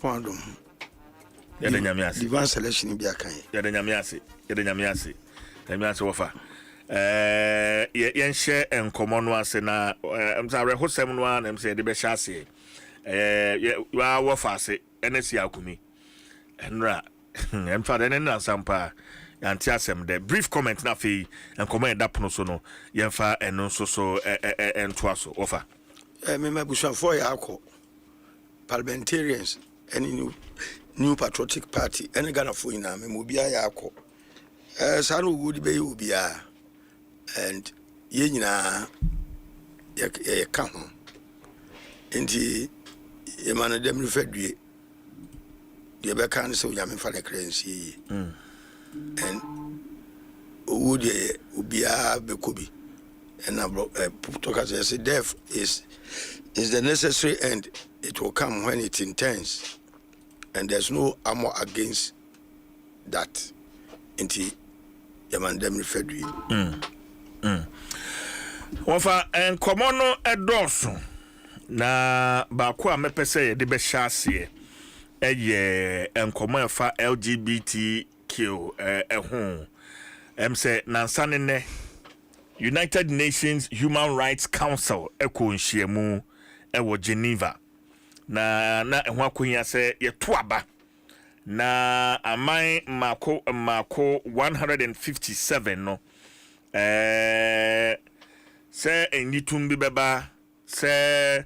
Adom. Yede nyamiase. Divine selection bi akan. Yede nyamiase. Nyamiase wofa. Yen share enkomo no ase na emsa rehosem no na emsa de be hya ase. Wa wofa ase enesi akumi. Enra emfa de na sampa yanti asem de brief comment na fi enkomo edapono so no yemfa eno so entoaso wofa. Me mabusafo ya akọ parliamentarians any new patriotic party any Ghana for ina me mobia ya akọ sanu wudi be obia and ye nyina ye ka ho enti ye man dem no fadue de be kan se onyame fa de krensi and wudi obia be kobi and talk say death is the necessary end. It will come when it intends, and there's no armor against that. Inti yaman dem referred Wafa enkomono edoso na baako a mepese de be hyase eye enkomo efa LGBTQ eho emse nansane ne United Nations Human Rights Council eko nhyiamu ewo Geneva na eho akohia se yeto na aman mako 157 no se enyitumbi beba se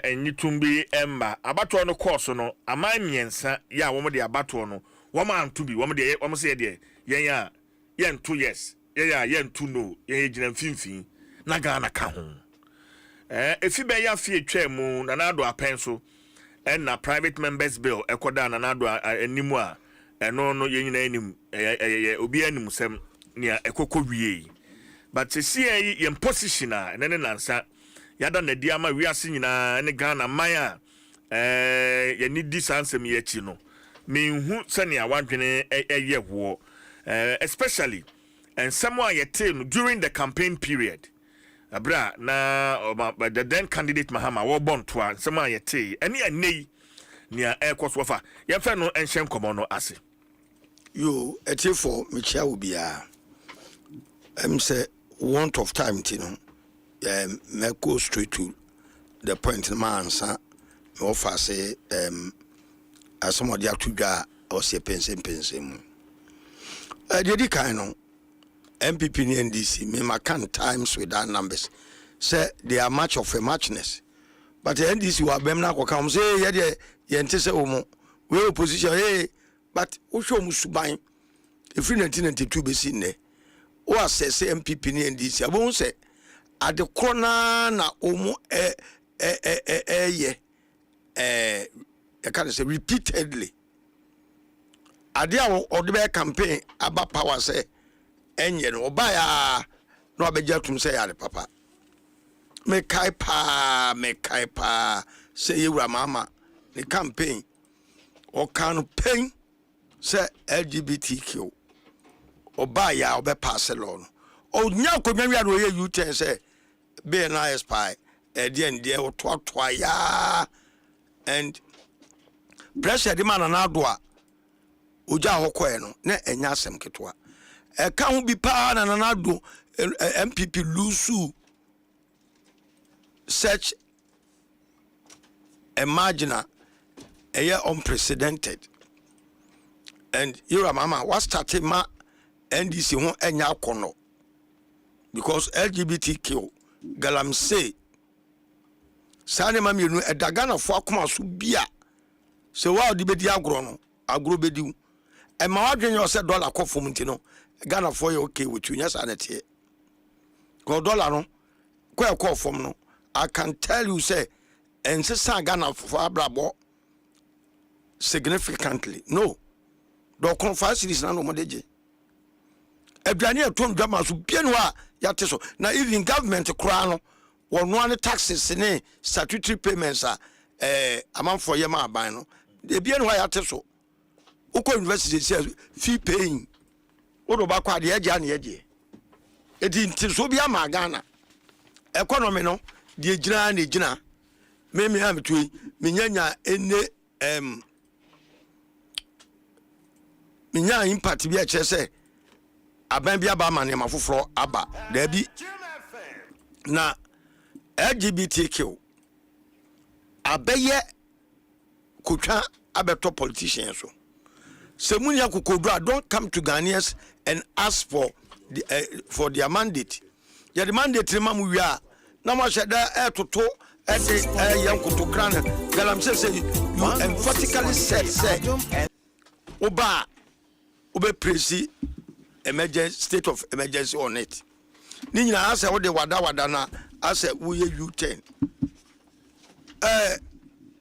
enyitumbi emba abato no course no aman miensa ya wo de abato no wo ma antubi wo se de yen 2 years yen 2 no yen gina mfimfin na Ghana ka ho efi be ya fi etwa mu na nado apenso na private members bill ekoda na nado animu a eno no yen nyina anim obi anim sem nia ekokọ wie but see yen position a ne nansa yada na di ama wiase nyina ne Ghana man a ye ni di sansem ye chi no menhu sene awadwene eye wo especially and someone yet during the campaign period abra na the then candidate Mahama wo born to someone yet any anei near air course wafa ye fa no enhye nkomo no ase yo for mechia obia say want of time tino me go straight to the point man sa me offer say as somebody have to ga or say Mpensenpensenmu the kind no MPP and NDC me can times with that numbers say they are much of a muchness but the NDC wa bem na come say ye ente say omo we opposition but wo show mu suban if 1992 be sin ne o assess MPP and NDC abon say at the corner na omo ye I can say repeatedly adia o de campaign about power say enye no obaya no abeja tum say yare papa me kai pa say yewura mama the campaign o kan pain say LGBTQ obaya obe pass law no o nya ko nwa no ye U10 say be na spy e de o to ya and pressure the man na do a oja hokọ no na enya asem ketwa can be pa na nanado MPP lusu such a marginal unprecedented and you mama what started ma NDC ho enya kono because LGBTQ galamse sane ma mienu edagana fo akoma so bia se wa odi bedi agro no agro bedi e ma wadwen yo se dollar kofom ntino Ghana for you okay with you, yes, and it here. Go dollar no, quite call from no. I can tell you, say, and say, Ghana for Abrabo significantly. No, do confess this no more. Ebrania told Gamma to be no yateso. Now, even government crown or one taxes in statutory payments are amount for Yama Bino. The bien why yateso. Uko university says fee paying. Odo ba kwa de agya na ye edi ntiso bia ma Ghana economy no de gina na gina me am tu me nyanya ene minya impact bi a kyerɛ sɛ aban bi aba ma ne mafoforo aba dabi na LGBTQ abɛyɛ kotwa abeto politicians so semunya kokodro don't come to Ghanaians and ask for their mandate. Ya the mandate mamu wi a na mo hyeda toto yankoto kran galam say you emphatically said say oba presi emergency state of emergency on it. Ni nyina ase wo de wada na ase wo ye U10.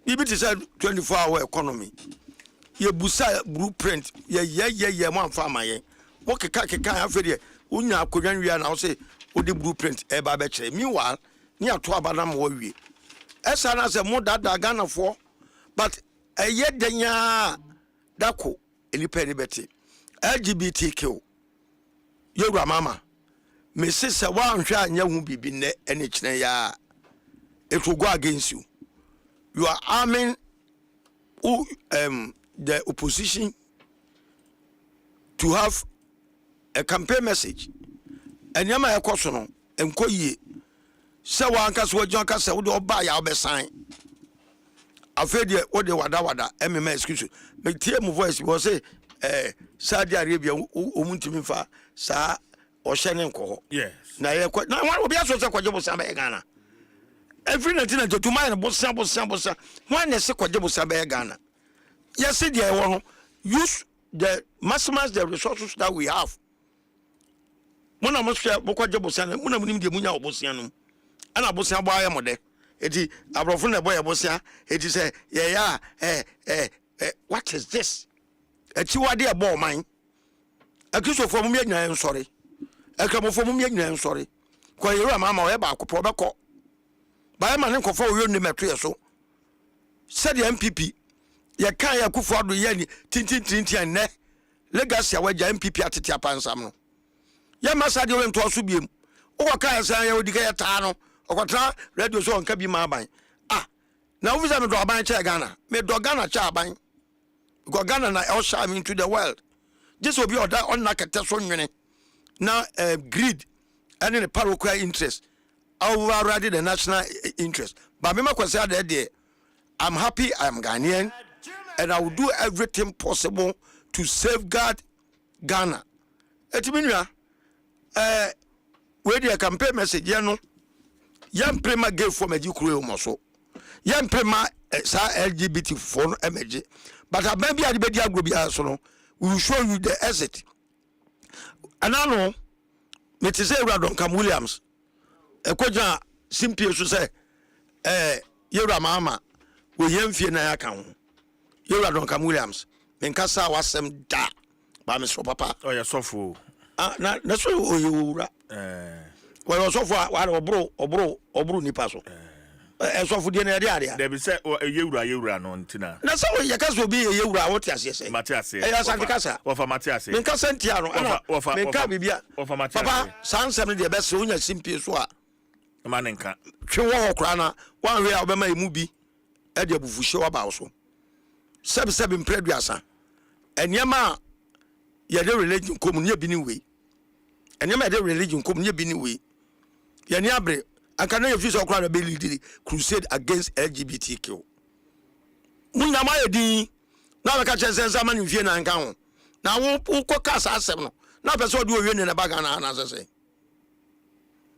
Bibi ti say 24-hour economy. Ye busa blueprint ye mo amfa amaye. Wo keka afede unya akodwan wi na wo say wo de blueprint e ba be kire. Meanwhile, ni ato abadam wo wi. Esa na say mo dada Ghana for but eye denya dako enipa ni beti. LGBTQ Yoga mama me sister wa nhwa anya hu bibi ne ene kire ya it will go against you. You are arming the opposition to have a campaign message. And yama ya kosono enko yie. Se wa anka so wajo anka se wo de oba ya obesan. Afede wo de wada MMA excuse. Me tie mu voice wo say Saudi Arabia omuntimi fa sa o hye ne nko. Yes. Na ye kwa na wan obi aso se kwaje bo sa be Ghana. Every night na to my bossa when they say kwaje Ghana. Yes, there use the maximize the resources that we have. Mona mo share kwaje bossa na mona munim de munya obosia no. Ana bosia bo aye mode. Eti abrofo na boy bosia eti say what is this? Eti wade e bo man. Akisofo mu nyina nsori. Akamofo mu nyina nsori. Kwa yeru mama o e ba akopro beko. By man nkofo wo yonu meto so said the MPP ye kan ya kufu ado ye ni tintin ne legacy awaja MPP atete apansam no ye masa de we nto so biem wo kan san ya odika ya taa no okotra radio so onka bi ma aban na wo visa me do aban che Ghana me do Ghana che aban go Ghana na el shine into the world just obi oda on na kete so nwene na greed and the parochial interest overriding the national interest. But me say that I'm happy, I'm Ghanaian, and I will do everything possible to safeguard Ghana. Etiminua, where the campaign message, young prima gave for me Ukraine also. Young prima sa LGBT for MG. But I maybe I be the we will show you the exit. And I know, me to say Adom Williams. Ekoja simple so say yewra mama we yemfie na ya kan ho yewra Adom Williams me nkasa wasem da ba me so papa oh ya sofo na so oyewra we sofo wa obro nipa so sofo de na de ade there be say yewra no ntina na so ye kasa obi yewra what ase say Matiase ya san kasa wo fa Matiase me nkasa ntia no me nka bibia papa san sem de be se onya simple so a manenka twe wo kra na wan we a obema emu bi e de bufuhye wa ba so seb mpreduasa enyema ye de religion komunye bi ni we enyema de religion komunye bi ni we ye ni abre aka na ye fi so kra na be lead crusade against LGBTQ munya ma ye din na be ka chense ma ni fie na nka ho na wo ko kasa asem no na be so de owie ne na baga na na sese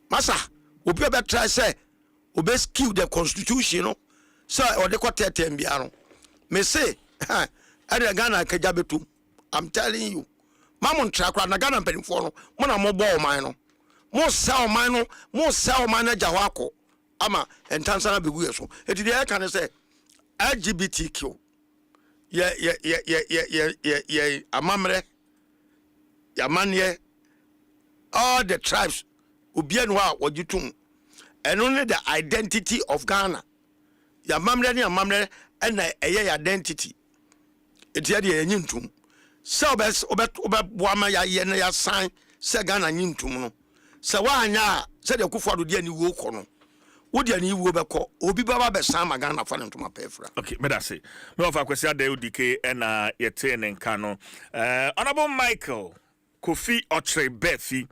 masa obi be try say obi skill the constitution no so or the quarter term bia no me say ade Ghana kaja betu I'm telling you mamon trakra na Ghana penifo no mo na mo bo oman no mo sa oman no na jawako ama entansa na begu yeso eti de kan say LGBTQ ye amamre ya manye all the tribes obianu a wogitum and only the identity of Ghana ya mamre ni amamre and eye identity etia de yintum se obeboama ya ye na ya san se Ghana yintum no se wa anya se de kufo do de ani wo ko no wodi ani wo beko obi baba be san magana fa ne ntoma pefra. Okay, me that say. Me of akwesi ade udike na yete ne nka no. Honorable Michael Kofi Ochre Befi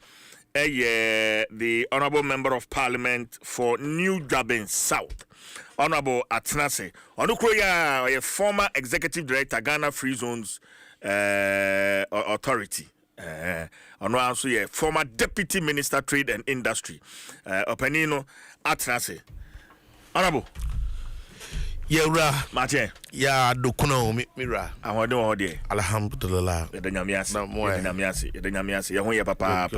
the Honorable Member of Parliament for New Durban South. Honorable Atnase. Onukroya a former Executive Director Ghana Free Zones Authority. Also a former Deputy Minister Trade and Industry. Openino Atnase. Honorable. Yera Martin. Ya dokuno mira. I do all day. Alhamdulillah. The Nyamiasi. Ya hoya papa.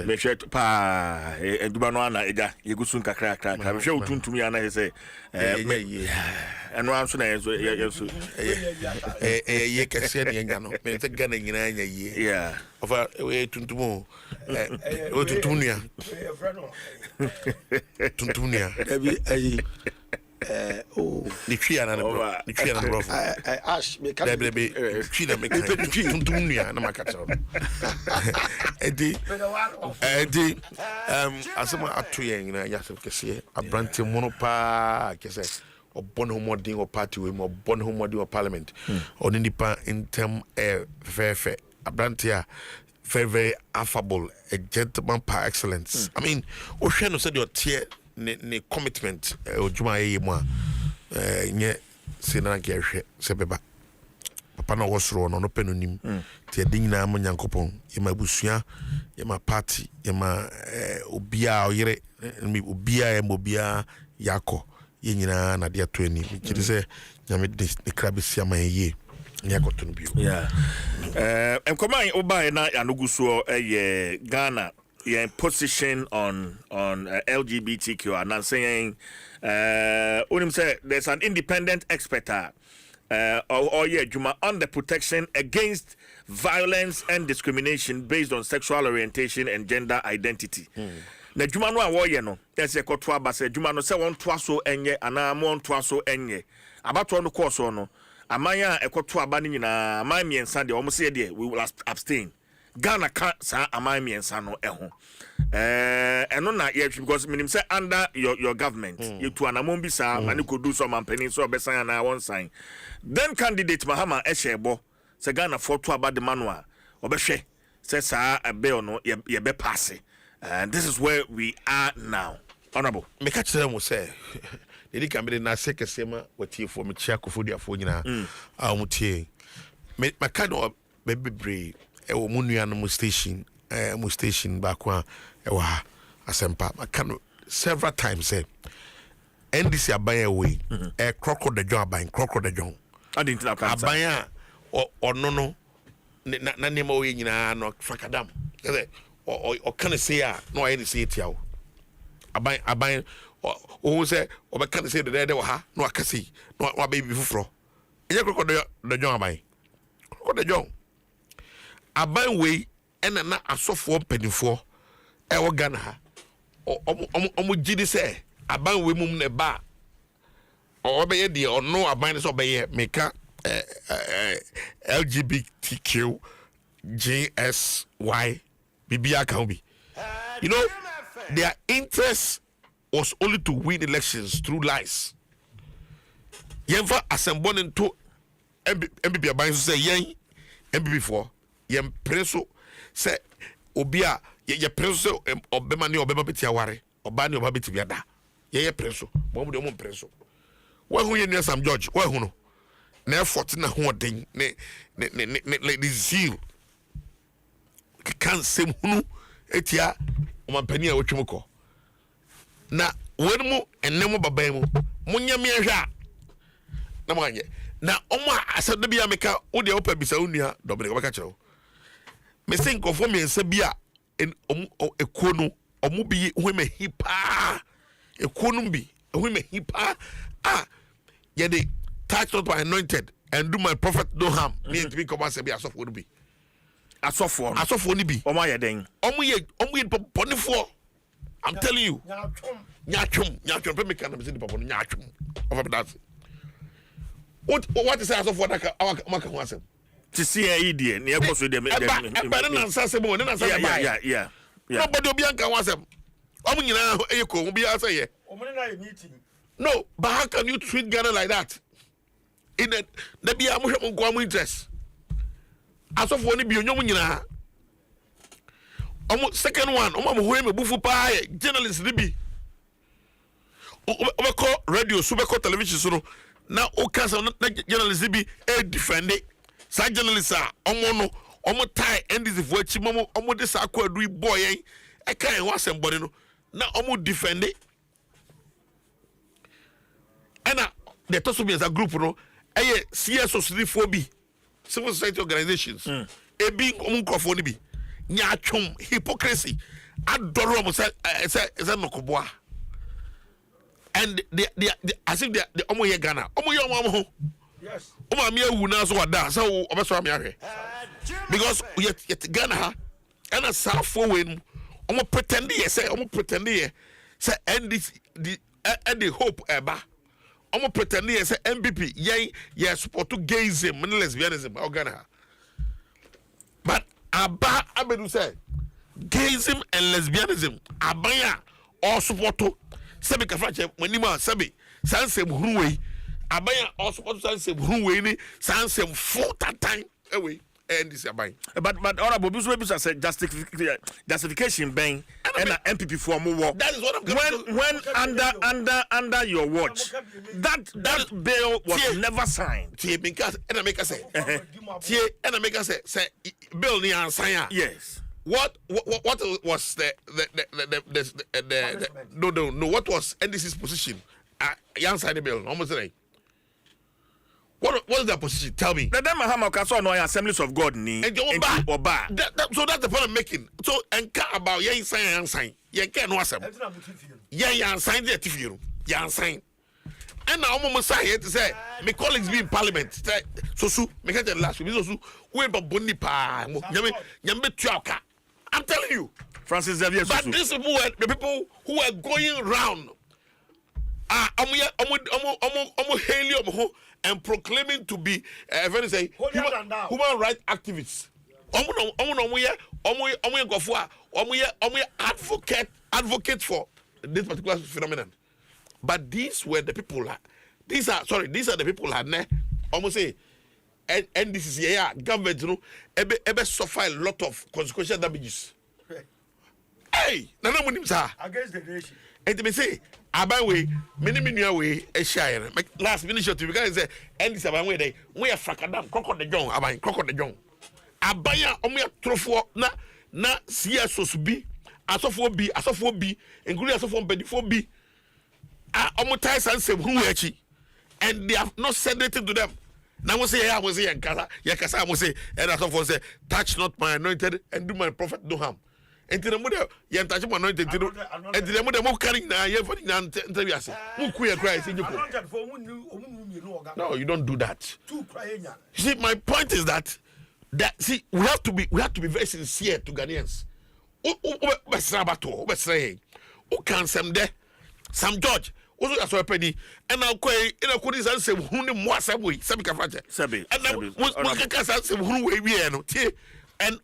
Me sure pa e dubano na eja yegusun kakra. Me sure utuntumi ana he say eno anso na yeso ye kese ne nya no. Me te gana nyina nya ye. Yeah. Ofa we tuntumu o tuntumnia. Tuntumnia. Ebi ayi ni tria na bro. Ni tria na bro. Ash me kan Be tria na me kan tuntumnia na makata. Edi asema atoye nyina ya se kese abrante mono pa kese obon homodin o party we mo bon homodin o parliament oni nipa intem fair abrante a very affable, a gentleman par excellence. I mean, Ocean said your tier ne commitment ojuma ye mo nye sina gerhwe sebeba papa na wosoro no penunim tie dinyina mo nyankopon ye mabusua ye ma party ye ma obia oyere mi obia ye mobia yakọ ye nyina na de to ani kiti se nyame de krabisia man ye yakọ to no bio. Yeah. Enkoman oba na anoguso Ghana your position on LGBTQ and I'm saying say there's an independent expert Juma on the protection against violence and discrimination based on sexual orientation and gender identity. Na Juma no awoye no ese koto abase Juma no se won toa so enye ana mo on toa so enye abato no course no amanya ekoto aba ni nyina aman miensa de omo se de we will abstain. Ghana can sa amai miensa no eho eno na because minim say under your government you to anamon bi sa mani ko do so mampani so obesan na one sign then candidate Mahama Eshebo say Ghana for to about the manual obehwe say sa bill no ye be pass and this is where we are now. Honorable me catch them say they can be na sekesema wati for me chia kofodi afo nyina amutie me makado bebre ewo munua no station back one ewa asempa makano several times NDC aban away crocodile John crocodile John aban ono no na nema we nyina no fakadam o kan say a no ayi say tia o aban o say o be kan say de ha no akasi no ababy fufuro enye crocodile John aban crocodile John aban we ena na asofo mpanifo ewo Ghana ha omo gidi se aban we mum ne ba obeye de ono aban so obeye meka LGBTQ GSY bibia kan bi. You know, their interest was only to win elections through lies. Yenfa assemble into MPP aban so say yen MPP for yen preso say obia ye preso obema ni obema beti aware oba ni oba beti biada ye preso mo de mo preso wa hu ye ni Sam George wa hu no na effort na ho den ne like the zeal kan sem hunu etia o mampani a wotwemko na wenmu enemu baban mu munya me hwa na manye na omo asade bia meka wo de opa bisa onua Dominic baka kyerewo me say nkofo me nsa bia ekono omo bi hweme hipa ekono bi hweme hipa ye de touch not by anointed and do my prophet no harm me to be come say be asofo no bi asofo ni bi omo ye den omo ye ponifo I'm telling you nyatwom pe me kan me say the papa nyatwom of that what is asofo that maka ho asem to see a idea near course with them. Yeah. Nobody be anka wasem. Omu nyina eyeko obi asa ye. No, but how can you treat Ghana like that? In the be a interest. As of when it be on second one, bufu pa journalist libi. Call radio, super television, so now journalist libi defend it. Sa journalists are omo tie and this voice momo omo this akwa do boy I can't want somebody no now omo defend it. And the Tosobi as a group no CSO 3-4B civil society organizations a being omunkofo ni bi nya twom hypocrisy adoro mo say no koboa and the as if the omo ye Ghana omo ye omo ho yes omo am ye wu na so wada so obeso am yahwe because yet Ghana ha and a south forward omo pretend ye say and this the hope eba omo pretend ye say MPP ye support to gayism and lesbianism or Ghana. But aba abedu say gayism and lesbianism abaya or support to sebi kafrache wenima sebi sansem huruwe abaya or support to sansem huruwe ni sansem 4 time away and this abaya. But honorable Bisu say justification bang and MPP for more. That is what I'm when under your watch that bill was never signed. Because and I make us say bill ni answer. Yes. What was the no what was NDC's position? Yan sign the bill almost like. What is their position? Tell me. The them Mahama Kaso no Assemblies of God ni. Oba. So that's the point I'm making. So enka about yan sign. Yan can no asem. Yan sign the tifiru. Yan sign. And now I'm say to say my colleagues be in parliament. So me can tell last week. So we be boni pa. Nyambe tuaka. I'm telling you. Francis Xavier. But these people were the people who were going round. Helium and proclaiming to be human rights activists. Advocate for this particular phenomenon. But these were the people. These are the people almost say and this is government ebe suffer a lot of consequential damages. Hey, nana munim sa against the nation. And they say Abawe, many way a shire. Last minute to because say and this Abawe day we are fracadam crocodile the John Abai crocodile John Abaya omia trofo na CSOs B asofo B including asofo bedifo B omotai Nsem who and they have not said anything to them. Now we say I was say Yankasa I say and asofo say touch not my anointed and do my prophet no harm. Enti na mode ye ntachimo anointed enti na mode mo carrying na ye for na interview ase mu ku ye cry say no, you don't do that. See, my point is that see we have to be very sincere to Ghanaians. Who can some there some judge also as penny and now this answer who ni mo asabwe sabi ka frache and mo ka say who we no tie and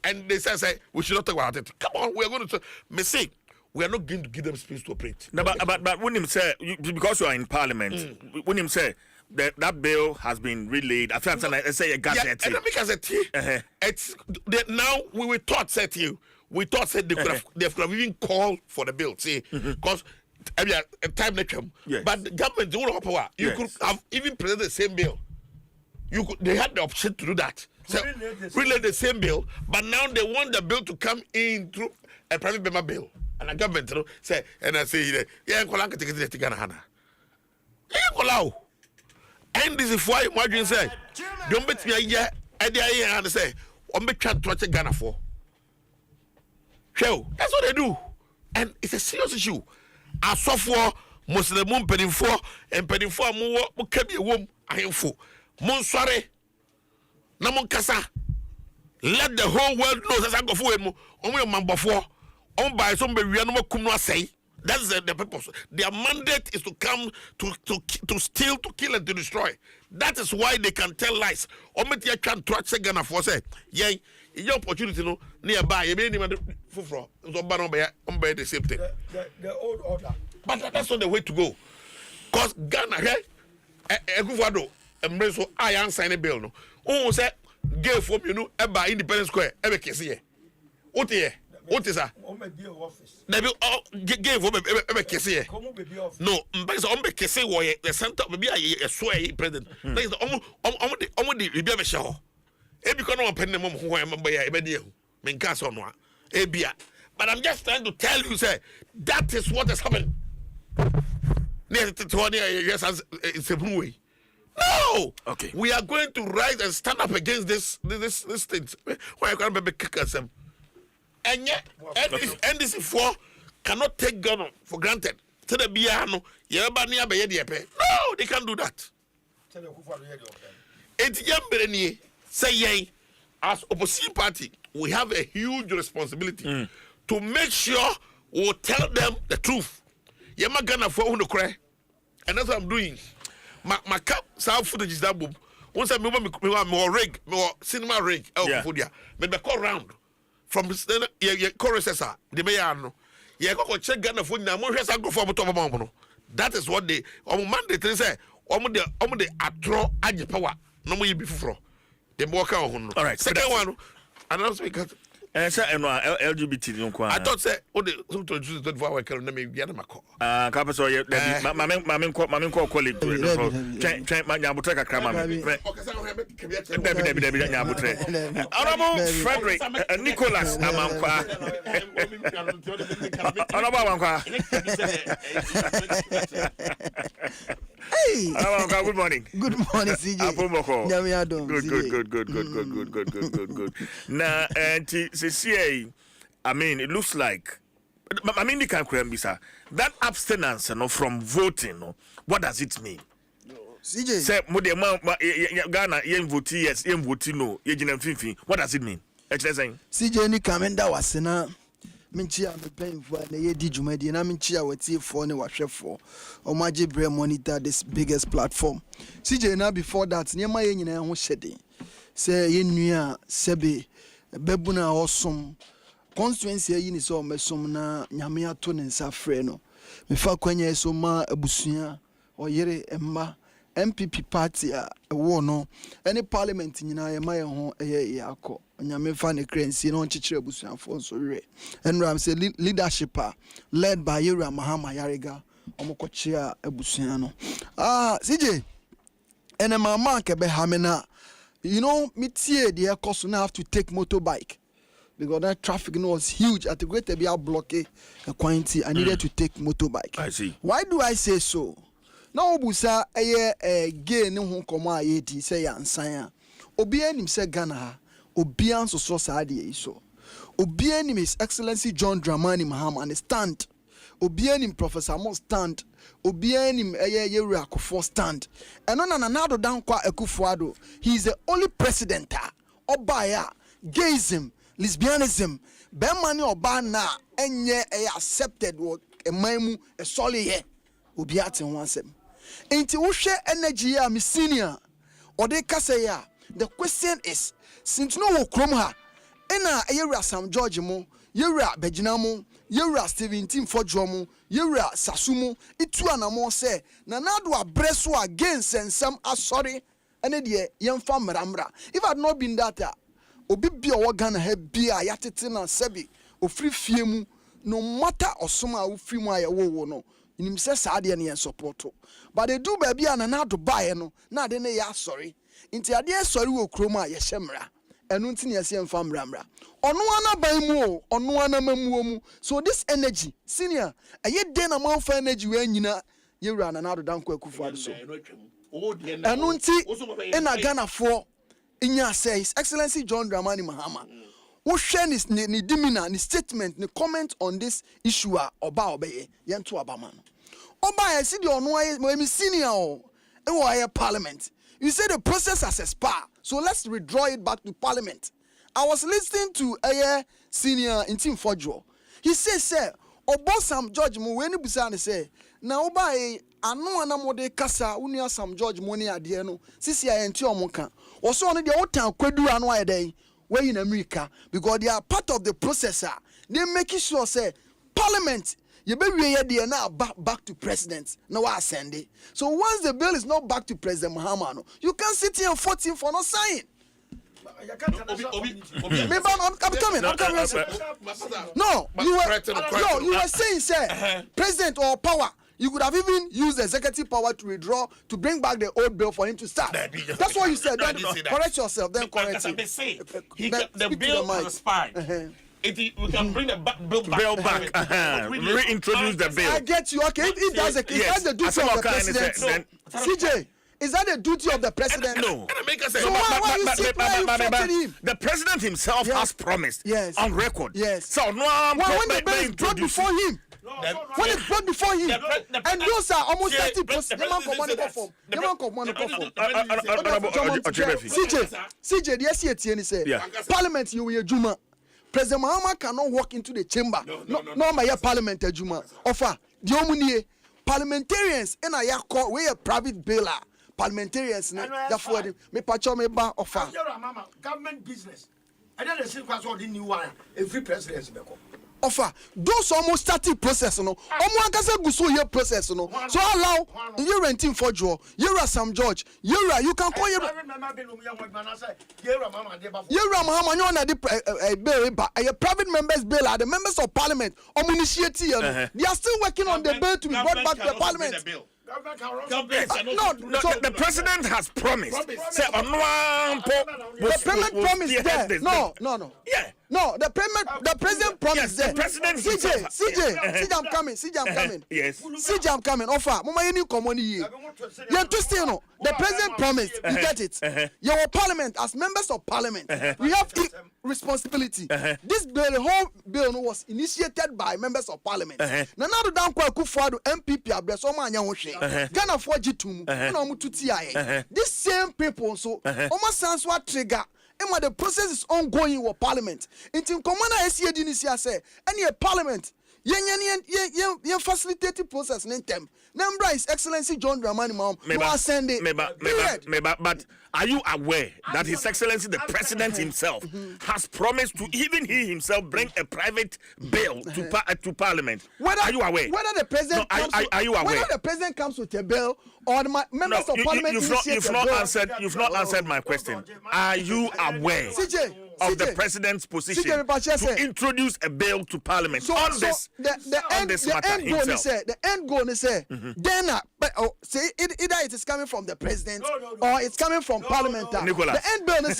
and they say we should not talk about it. Come on, we are going to say we are not going to give them space to operate. No, but when him say because you are in parliament, when him say that bill has been relayed, I feel like say a gazette. Yeah, and because it's now we were taught said you. We thought said they could have even called for the bill, see, because a time they come. Yes. But the government don't have power. You could have even presented the same bill. They had the option to do that. So, relay the same bill, but now they want the bill to come in through a private member bill. And the government say, and I say, yeah, and this is why Marjorie said, don't bet me a year, and say, I'm trying to watch Ghana for. So, that's what they do. And it's a serious issue. I saw for Muslim penny for and penny for more, can be a womb, I am for. Monsare. Namon kasa, let the whole world know that I go for him. Only man before, on by some baby, no more come no say. That's the purpose. Their mandate is to come to steal, to kill, and to destroy. That is why they can tell lies. Ometia can track Ghana for say, yay, your opportunity no nearby. You may even for the same thing. The old order. But that's not the way to go. Because Ghana, Ekufado, embrace so I am signing bill. No, oh, say, gay for you know, about Independence Square, ever kiss here. What here? What is that? Maybe gay for ever kiss here. No, but on the kiss way, the center will be a sway president. That is almost the show. Ebi kono open them who I remember ya ebedia. Menkas on one. Ebia. But I'm just trying to tell you, say, that is what has happened. No. Okay. We are going to rise and stand up against this things. Why you can't be kickers? And yet, NDC4 cannot take Ghana for granted. To the Biano, no, they can't do that. It's Yambereni, say yay, as opposition party, we have a huge responsibility to make sure we'll tell them the truth. Yama Ghana for who cry. And that's what I'm doing. My cap South footage is that boom. Once I move more rig, more cinema rig, maybe call round from your choruses, the mayor. Yeah, go check Ghana for now. That is what they on Monday they say. The atro aji power. No more before. They walk out. All right. Second one, announcement. LGBT I thought say the to choose 24 hour can name be na mako. Ka so ye mamen ko colleague twen nyabotre kakra mame. Debi nyabotre. Honorable Frederick Nicholas Amankwa. Honorable Amankwa. Hey. Good morning. Good morning, CJ. Good. Now, I mean, it looks like. I mean, the can sir. That abstinence, from voting, what does it mean? CJ. Say, Ghana, vote yes, vote no. What does it mean? CJ, ni kamenda wasena. Minchia me paying for na ye di dwumadi na minchia wati for ne wahwefo omaje bre monitor this biggest platform CJ. Now before that niema ye nyina ho hyede say ye nua sebe bebuna osom constituency yi ni so mesom na nyame ato ne nsa frɛ no me fa kwanya so ma abusua oyere emma MPP party a wo no any parliament nyina ye ma ye ho ye yakɔ nyame fa ne krensi no nchichire abusuafo nso hwe enram say leadership led by Yura Mahama Yariga omokochia abusua no CJ ene mama ke be hamena me tie the cost now have to take motorbike because that traffic was huge at the great Ebia block a quantity I needed to take motorbike. I see. Why do I say so? Now obusa gay ne ho komo ayedi say yansan obi anim say Ghana obi an so saade so obi anim His Excellency John Dramani Mahama and stand obi anim Professor Mo stand obi anim Yewura Akufo stand and on another down kwa Akufo-Addo he is the only president obaya gayism lesbianism be mani oba na enye accepted wo emaimu e sole ye obi atin wansem enti wo hwe energy ya me senior ode kase ya the question is since no wo krom ha ena Yewura Sam George mu Yewura Begina mu Yewura Stephen Timfodjo mu Yewura Sasu mu itu anamo se na nado abreso against ensem asori ene de yemfa mramra if had not been that obi bia wo Ghana ha bia yatete na sebi ofri fie mu no matter osoma ofri mu ayewo no nim se saade ne support but they do baby na nado bae no na de ne ya asori inti ade asori wo krom a ye hyemra enu nti ne yesi emfa mramra ono ana ban mu o ono ana mamuo mu so this energy senior aye den na man fa energy we nyina Yewura na nado danko Akufo-Addo so enu nti ena Ghana for inya say His Excellency John Dramani Mahama wo share ni dimina ni statement ni comment on this issue oba obeye yento abama no oba ya see the ono aye me senior o e wo aye parliament you say the process has expired so let's withdraw it back to parliament. I was listening to a senior in Team Fodjo. He says, sir, Obo Sam George mu weni busa ne say Now by ano anamode kasa unia Sam George money ade no sisi ayenti omonka also on the otan kwadu anu ayedai we in America because they are part of the processor. They making sure say parliament you be we here now back to president now I send it. So once the bill is not back to President Muhammad, you can sit here and 14 for not signing. I'm coming. No, you were saying, sir, president or power. You could have even used executive power to withdraw to bring back the old bill for him to start. That's what you said. Then correct yourself. Then correct it. The bill has expired. We can bring the bill back. Reintroduce the bill. I get you. Okay, if that's the case, that's the duty of the president. CJ. Is that the duty of the president? No. So why you fighting him? The president himself has promised on record. Yes. So no, when the bill is brought before him, when it's brought before him, and those are almost 30%. CJ, the SCATN said, Parliament, you will Juma. President Muhammad cannot walk into the chamber. No, my Parliament, Juma. Offer the Omunie parliamentarians in a court where a private bailer. Parliamentarians, therefore, me pacho me ba offer. Government business. I don't see what's all the new one. Every president offer those almost starting process no omo go so here process no so allow you renting for Joe you are Sam George you can call you Mama you na the bill a private members bill are the members of parliament initiate they are still working on the bill to be brought back to the parliament. The president has promised. The payment promise there. No. Yeah. No, the president promised there. The president CJ, I'm coming. Yes. CJ, I'm coming. Offer. Mama, you need come on here. You're twisting. No. The president promised. You get it. Your parliament, as members of parliament, we have responsibility. This bill, the whole bill was initiated by members of parliament. Now, down kwa kufuadu MPP abresoma anyawoshe. Ghana for G2. No mutu TIA. These same people so almost sounds what trigger. The process is ongoing with parliament. Until Commander SCAD say any parliament yen facilitated process in them. Number His Excellency John Dramani Maham no send it. But are you aware that His Excellency the President himself has promised to even he himself bring a private bill to Parliament? Are you aware? Whether the president are you aware? Whether the president comes with a bill or the members of Parliament you've not answered my question. Are you aware of the president's position to introduce a bill to Parliament on this matter himself? The end goal is then say either it is coming from the president or it's coming from Parliament. The end bill is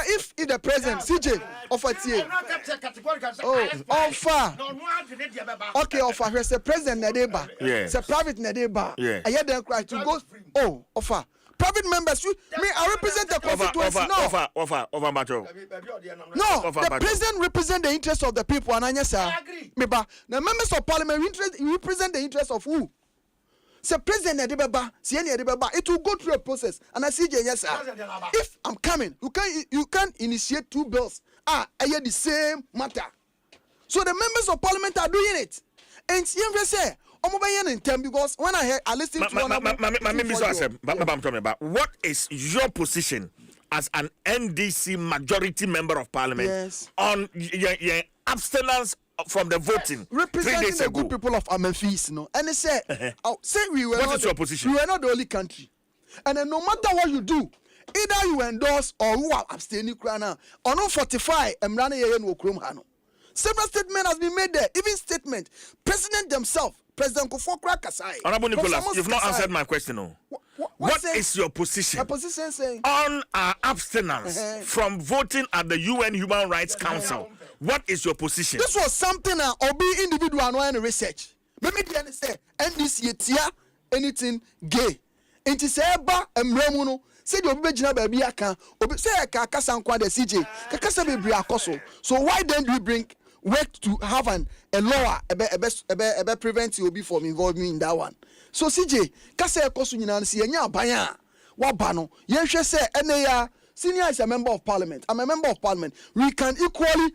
if the president CJ offer offer here's the president Nadeba it's a private Nadeba I hear them cry to go offer private members I represent the constituency the president represent the interest of the people and I agree the members of parliament represent the interest of who? So president it will go through a process and I see yes sir. If I'm coming you can initiate two bills I hear the same matter so the members of parliament are doing it and say because when I listen to what is your position as an NDC majority member of parliament on your abstinence from the voting representing 3 days the ago? Good people of Amemphis, and they say, say we were what is your position? We were not the only country, and then no matter what you do, either you endorse or you are abstaining, or not 45 and running no krum hano. Several statements has been made there, even statement. President themselves, President Kofokra Kasai. Honorable Nicholas, you've not answered my question. No. What is your position? My position saying on our abstinence from voting at the UN Human Rights Council. What is your position? This was something or be individual and research. Let me say NDC anything gay. It is eba emremuno. Say the obejina baby aka. Say aka sankwa the CJ. Kaka say bebre akoso. So why don't we bring work to have a law ebe prevent you be from involving in that one? So CJ kasa akoso nyina si enya aban wa ba no. Yenhwe say eneya senior is a member of parliament. I'm a member of parliament. We can equally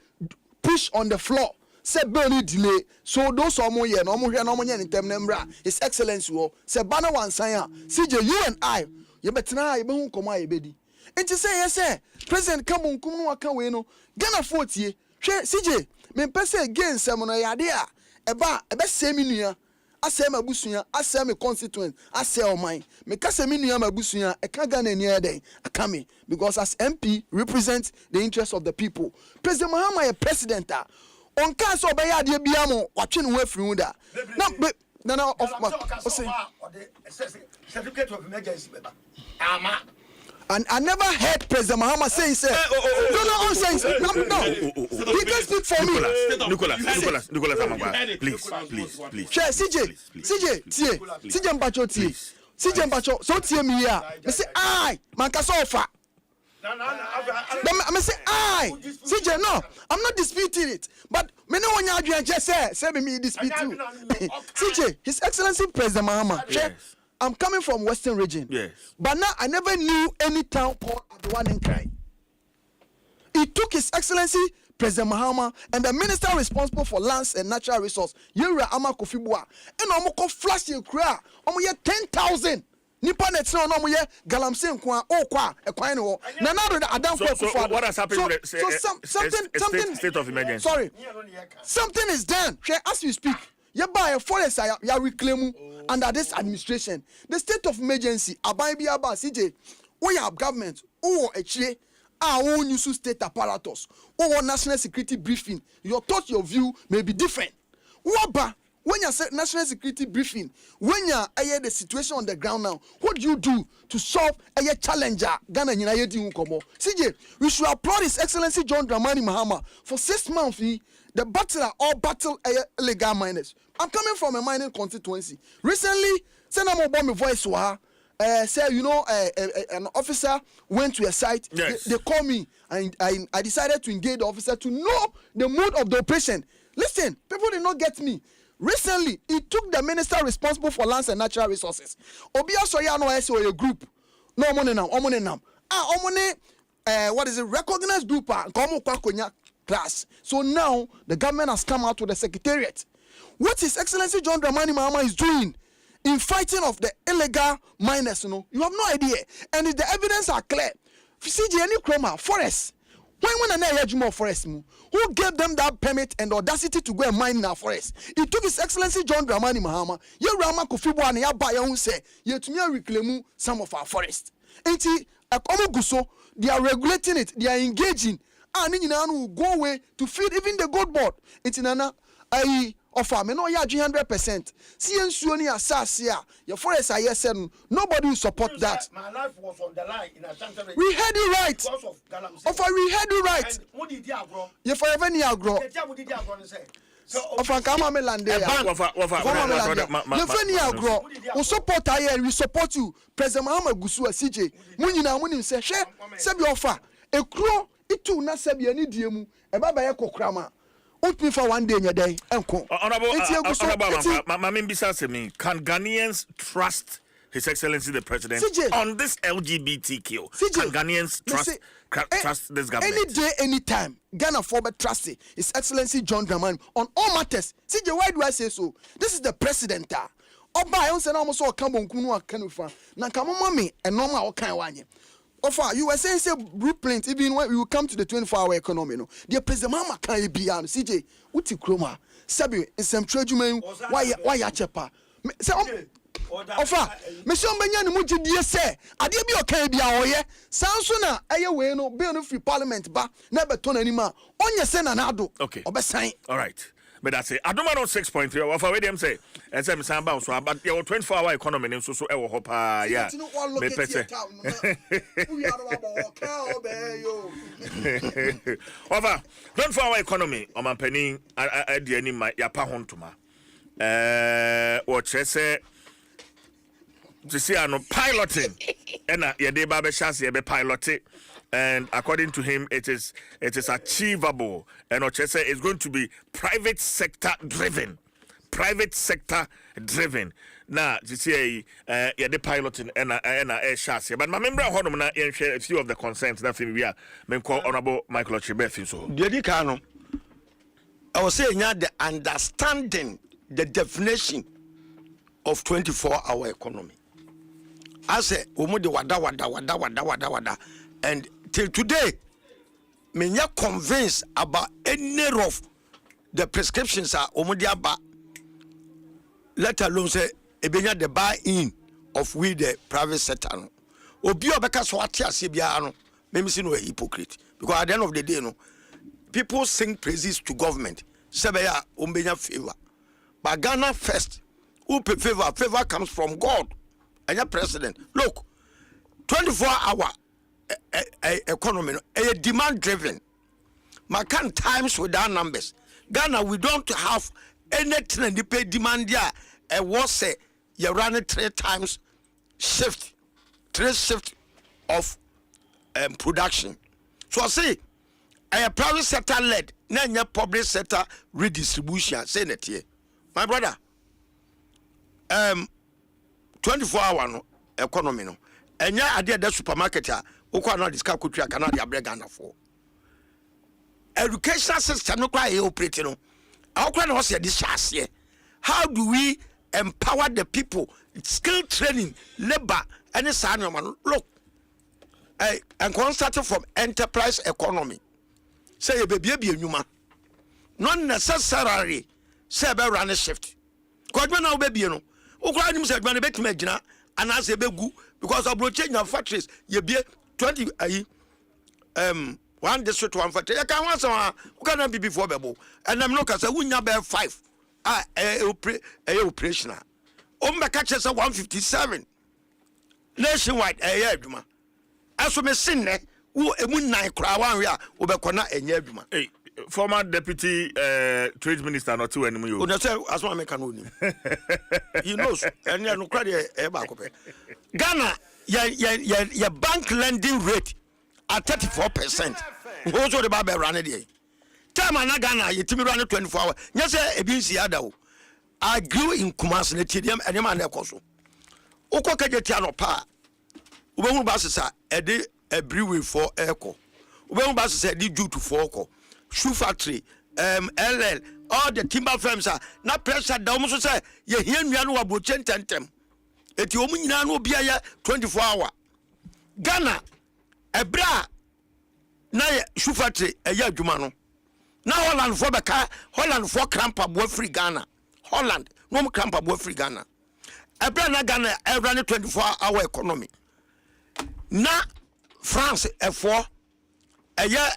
push on the floor. say bill delay so those omo ye no mo nye ntem na mra his excellency wo say bana wan san CJ you and I ye betena ye be hu komo ye bedi enti say yes say president kam nkum no aka we no Ghana 40 hwe CJ me pese again sem no yade a ebe semi nua asem abusuya asem constituent asem oman me kase me nua abusuya e ka Ghana ni eden aka me because as MP represent the interest of the people. President Mahama is president on can't obey the biamo watching away from that. No, certificate of emergency. And I never heard President Mahama say, no. He can speak for me. Nicholas, please. CJ Mpacho, so tie me here. Me say, I, man, kasofa. I say, I, CJ, no, I'm not disputing it. But me no one you just say me dispute you. CJ, His Excellency President Mahama. Yes. I'm coming from Western region. Yes. But now I never knew any town called Adom 106.3. It took His Excellency President Mahama and the minister responsible for lands and natural resources, Yura Ama Kofibua, and Omoko flash in Kra, Omoye 10,000. Nipa netino no moye galamse nkwa okwa ekwan no na na do Adam so what has happened something state of emergency. Sorry. Something is done. As you speak, you buy a forest ya reclaim under this administration. The state of emergency aban bi aba CJ. We have government who actually our own use state apparatus. Or national security briefing. Your thought, your view may be different. Waba when you say national security briefing, when you hear the situation on the ground now, what do you do to solve a challenger? Ghana CJ, we should applaud His Excellency John Dramani Mahama for 6 months. The battle illegal miners. I'm coming from a mining constituency. Recently, send them about my voice to her. Say an officer went to a site. Yes. They called me, and I decided to engage the officer to know the mood of the operation. Listen, people did not get me. Recently, it took the minister responsible for lands and natural resources. Obia Soya no SO a group. No money now. What is it? Recognized group class. So now the government has come out with the secretariat. What His Excellency John Dramani Mahama is doing in fighting of the illegal miners, you have no idea. And if the evidence are clear, CJ any chroma forest. When an area forest, who gave them that permit and audacity to go and mine in our forest? It took His Excellency John Dramani Mahama. Ye Rama Kofibu and Yabaya who say, ye to me reclaim some of our forest. Enti a common guso, they are regulating it, they are engaging. And will go away to feed even the goat board. Enti nana I offer me no ya 100%. See ensuoni asasia. Your forest are yes said nobody will support that. My life was on the line in Ashanti. We heard you right. Offer we heard you right. You forever near agro. Offer kama me lande ya. You forever near agro. We support I we support you. President Mahama Gusu CJ. Munyina munim say she sebi offer. Ekro itu na sebi ani diemu. Eba ba ye kokrama. Me for one day in your day. Honorable, can Ghanaians trust His Excellency the President CJ, on this LGBTQ? CJ, can Ghanaians trust this government? Any day, anytime, Ghana forward trust His Excellency John Dramani on all matters. CJ, why do I say so? This is the president. Oba, I don't say almost all come on Kunu Kanufa. Nankama me and normal all kind of Offer, you were saying say blueprint even when we will come to the 24-hour economy. No, the President Mahama can be on CJ. Uti Kroma, Sabi, in some trade you why ya chepa? Offer, Monsieur Benyan Muji dear say, I did be okay be our year. Sounds sooner, way no bill free parliament, but never turn anymore. On your sen and ado. Okay. Obesai. All right. But that's it. Adom 106.3. What for them say? As I'm saying about so, but your 24-hour economy so ever hope. Yeah. Me pese. Over 24-hour economy. I'm penny. I the any my yapa hontuma. What say? To see no piloting. Ena yede ba be chance ye be piloting. And according to him, it is achievable. And Ochese is going to be private sector driven. Private sector driven. Now, you see, the piloting and air chassis. But my member of share a few of the concerns that we are call Honorable Michael Ochibefi. So, Dedicano I was saying the understanding the definition of 24-hour economy. I say wada, and till today, me not convinced about any of the prescriptions are omudiaba. Let alone say ebenya the buy-in of we the private sector. Obi obeka swati asebia no, me see no a hypocrite, because at the end of the day no, people sing praises to government. Sebeya umbenya favor, but Ghana first. Who pay favor? Favor comes from God and your president. Look, 24-hour economy, a demand driven. Macan times without numbers. Ghana, we don't have anything in the pay demand there. And was say you run it 3 times shift, 3 shift of production. So I say, a private sector led, not public sector redistribution. Say that here, my brother. 24-hour no economy no enya ade da supermarket a ukwa na discount kotwa kana de abrega na for educational system no kwa e operate no akwa na wose de hyase. How do we empower the people? Skill training, labor, any sign of man. Look, and started from enterprise economy. Say a baby nyuma, not necessarily say be run a shift. Because when now baby no ukwa nim say adwane betime gina anase begu because of change of factories ye be 20 one district one factory you can once ukana be before bebo and I'm look say wunya be 5 operational ombeka che say 157 nationwide adwuma aso me sinne wo emu nan kra wan we a obekona enya adwuma. Former deputy trade minister not to anymore. You know, as one make no he knows, and you know, credit Ghana, your bank lending rate at 34%. Also, the Bible ran it. Time and Ghana, you tell me run 24 hours. Yes, a busy other. I grew in Kumasi, Netidium, and Yaman Koso. Okoka Jetiano Pa. Ubu Bassasa, a brewery for Echo. Ubu Bassasa, did you to Foko. Shoe factory, LL, all the timber firms are not pressure down. So say, you hear me no about 10 tentem. It you mean no be 24-hour. Ghana, a bra, na shoe factory, a year Jumano. Now Holland for Baka, Holland for Crampa boy free Ghana. Holland, no Crampa boy free Ghana. A bra na Ghana, a run 24-hour economy. Na France, a 4, a year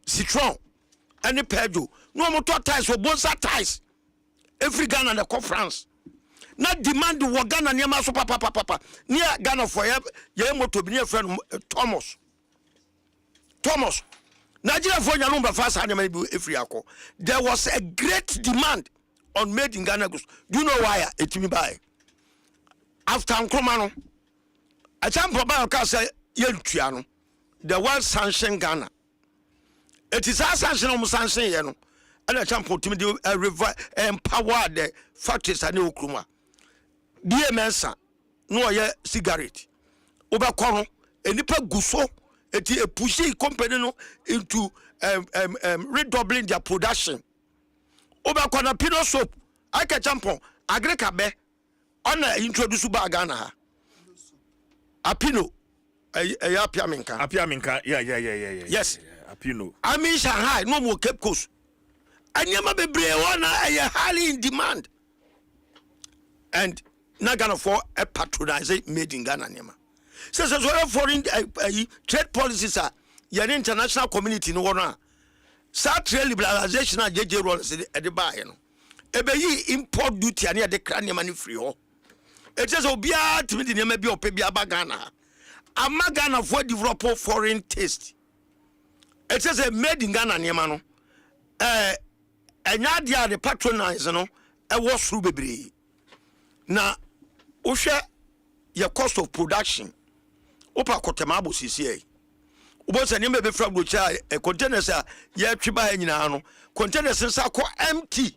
Citron. Any Pedro, no more ties for both ties. Every Ghana the conference. Not demand the Ghana near Maso Papa near Ghana for your motor near friend Thomas. Nigeria for your number fast animal every alcohol. There was a great demand on made in Ghana goods. Do you know why it me buy? After Nkrumah, I can't probably say Yentuano. The world sanctioned Ghana. It is our sanction on sanction, you know, and I can't put him to empower the factories and new Kruma. Dear Mensa, no cigarette. Obakono, a nipa guso, a pushy company into redoubling their production. Obakono pino soap, I can jump on, agreka be, on introduce Bagana. Apino, a Apiaminka, yeah. Yes. Apino. I mean Shanghai, no more Cape Coast. And Yama be brewana are highly in demand. And not gonna for a patronizing made in Ghana. So foreign trade policies are your international community no one. Sa trade liberalization and JJ roles at the buy. Ebe import duty and the cranium money free. It says Obia to me the name be Opebia Bagana. Ama Ghana for develop foreign taste. It says a made in Ghana Niamano. And Nadia the patronize no a was through baby. Now Usha your cost of production. Opa Kotemabo CCA. Ubos and you may be from which a containers are ye triba in containers are empty.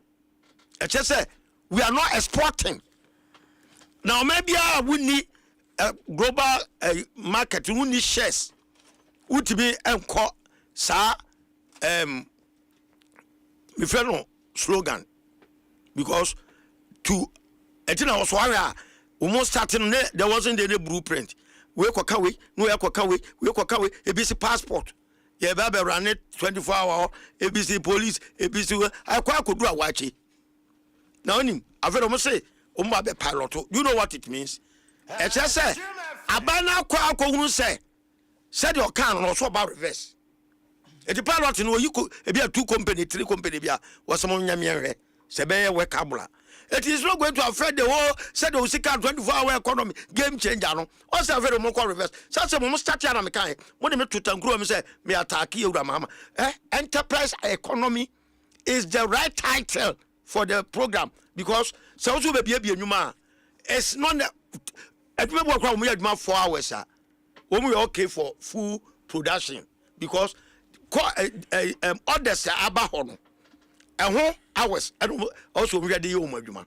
It just say we are not exporting. Now maybe we need a global market, we need shares. Would be sa me friend slogan because to etina was one almost starting there wasn't any blueprint. We kwakawe no yakwakawe we kwakawe ABC passport ye ba be run it 24 hour ABC police ABC akwa kodu awachi na onim afero mo say o mo be pilot. You know what it means? E che say abana kwa akohunu say said your can no so about reverse. E the pilot no you e be 2 company 3 company bia was some nyame se be work abula. It is not going to affect the whole said the 24 hour economy game changer no. Also very more reverse. So mo start ya na me kan. Mo de me to tankuro me say me attack you mama. Enterprise economy is the right title for the program because so also be enuma. It's not edwuma work we adwuma 4 hours ah. We okay for full production because orders aba ho no. Eho hours and also we ready you adwuma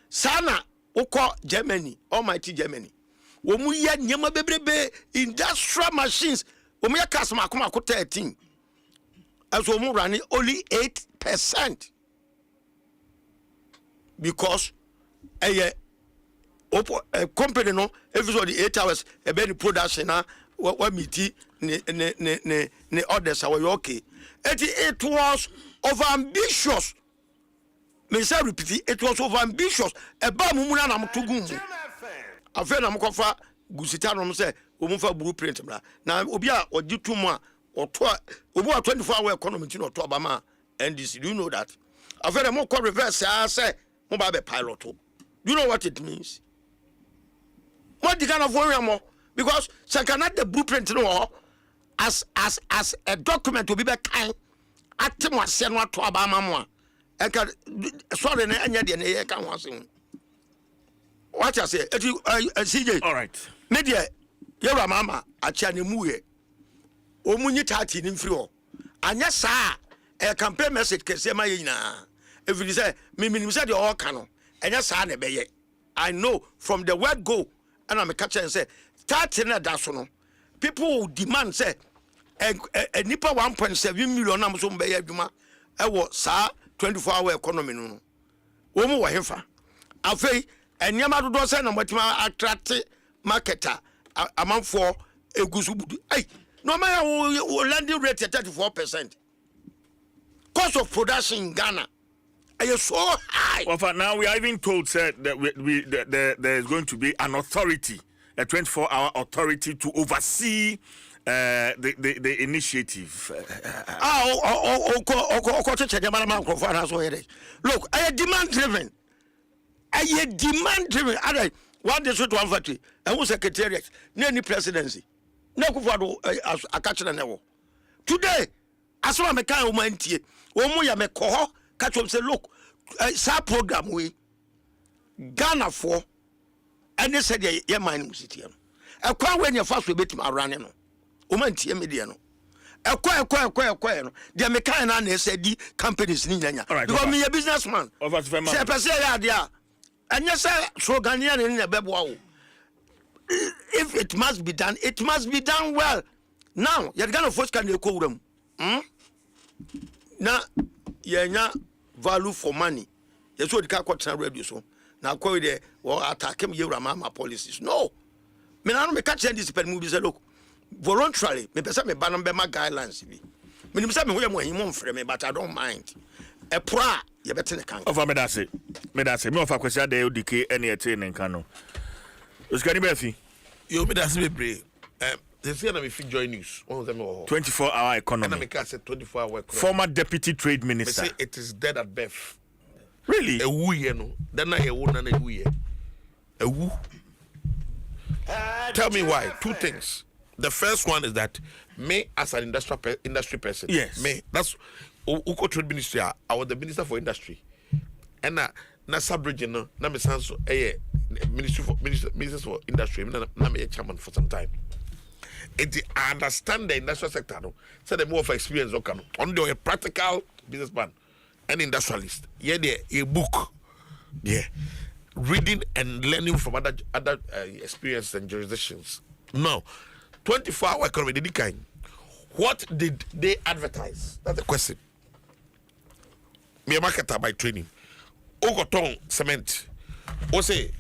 sana ukọ Germany almighty Germany wo mu ye nyema bebrebe industrial machines wo mu ye customer akoma ko 13 as wo mu running only 8% because a company no every 8 hours e be the production na wa meet ne orders are okay it was over ambitious. Me say repeat it was over ambitious. Eba mumuna na mtugum. Afa na mkofa gusita no say omufa blueprint mra. Na obi a ogitum a oto obi a 24 hour economy ti no to abama NDC. Do you know that? Afa na mko reverse say mo ba be pilot. Do you know what it means? What the kind of worry am because second the blueprint no as a document will be kind atemwase no to abama mo a enka sorry na anya de na ye ka ho asem what I say CJ all right media yewra mama acha ne muye omunyi 30 ni mfiri ho anya saa campaign message kese ma ye nyina every say me say the all can anya saa na be ye I know from the word go and I'm catch and say 30 na da so no people will demand say a nipa 1.7 million am so be ye adwuma e wo saa 24 hour economy no wo mu wo hefa afei enyama dodo say na matima attract marketer amanfo egusu budu ai no man landing rate at 34%. Cost of production in Ghana is so high. Well, now we are even told that there is going to be an authority, a 24-hour authority to oversee the initiative. Look, I am demand driven. One day to one factory, and who secretariat, near presidency. No kufuado a catcher never. Today, as one mechanic woman tea, Omoya me coho, catch up say, look, sa program we Ghana for, and they said, yeah, mining city. A quite when your first will be to my running. Woman tea mediano. A quite, the mechanic and said, the companies in Yanya. Because me a businessman. Of us, idea. And yes, sir, so Ghanaian in a bebo. If it must be done, it must be done well. Now, you're going to first can you call them? Now, you're not value for money. That's what the car got radio so. Now, call there or attack him, you mama policies. No. Me, I don't catch this pen movies. Look, voluntarily, me, person, me, ban my guidelines. Me, say me, we are him from me, but I don't mind. A pra, you better can. Of me, that's it. Me, of a question, they decay any attaining cano. It's going to be a fee. You me that's me brave. They say na me fit join news. One of them 24-hour economy. And I make say 24-hour economy. Former deputy trade minister. They say it is dead at birth. Really? A woo ye no. Then I woo na a woo ye. A woo. Tell me why. Two things. The first one is that me as an industry person. Yes. Me. That's Uko Trade Ministry. I was the minister for industry. And na sub-region no. Na me sanso Minister for Industry, I'm a chairman for some time. I understand the industrial sector. No, so the more of experience on a practical businessman, an industrialist. Yeah, a book. Yeah, reading and learning from other experiences and jurisdictions. No, 24-hour economy. Did kind? What did they advertise? That's the question. me a marketer by training. Ogoton cement. O say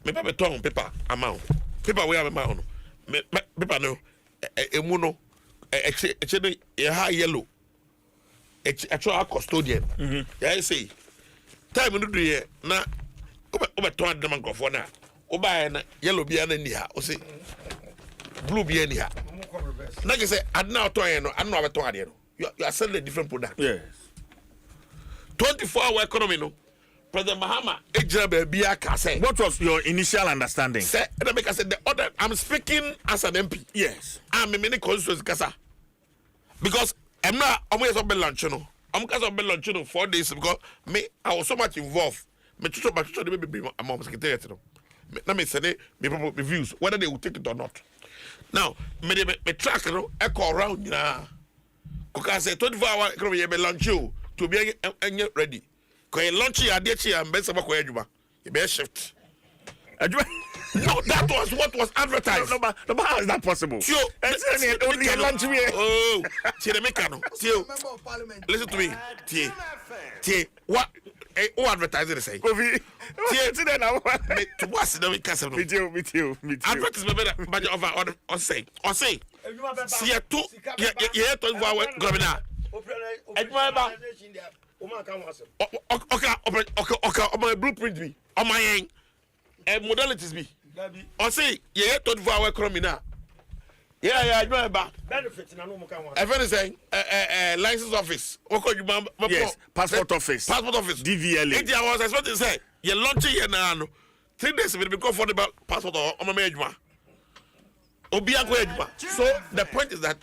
me paper ton paper amount. Paper we have amount. Me paper no emuno a high yellow. Actual custodian. Yeah, say time no do here na obeton dem nkofo na oba na yellow bia na ni ha o say blue bia ni ha na je say adna oton no adna obeton ade no you are selling a different product. Yes. 24-hour economy no President Mahama ejira baby aka say What was your initial understanding? say and make I said the other I'm speaking as an MP. Yes. I'm many constituency kasa because I'm not almost on lunch no I'm cause of lunch no 4 days because me I was so much involved me chucho the baby I'm secretariat no na me say me reviews whether they will take it or not. Now me track no echo around na because say 24-hour economy be lunch you to be ready. Because lunch ya dey chia mbesa ba ko adwuma. You be shift. Adwuma. No, that was what was advertised. No, how is that possible? Tio, only a lunch me. Oh, tie me kano. Tio. Listen to me. Tie. What? Who advertising say? Kofi. Tie then now. Me to what's the case no. Me too. Advertisement better budget over or say. See ya two. Yeah, 24-hour governor. Adwuma ba. Okay, on my blueprint be. On my end. Modalities be. I say, yeah, 24-hour economy now. Yeah, I remember. Benefits na no mo kan wa. Everything saying, license office. Yes, passport office. Passport office. DVLA. It was expecting to say, you're launching here now. 3 days will be comfortable passport or my major. So the point is that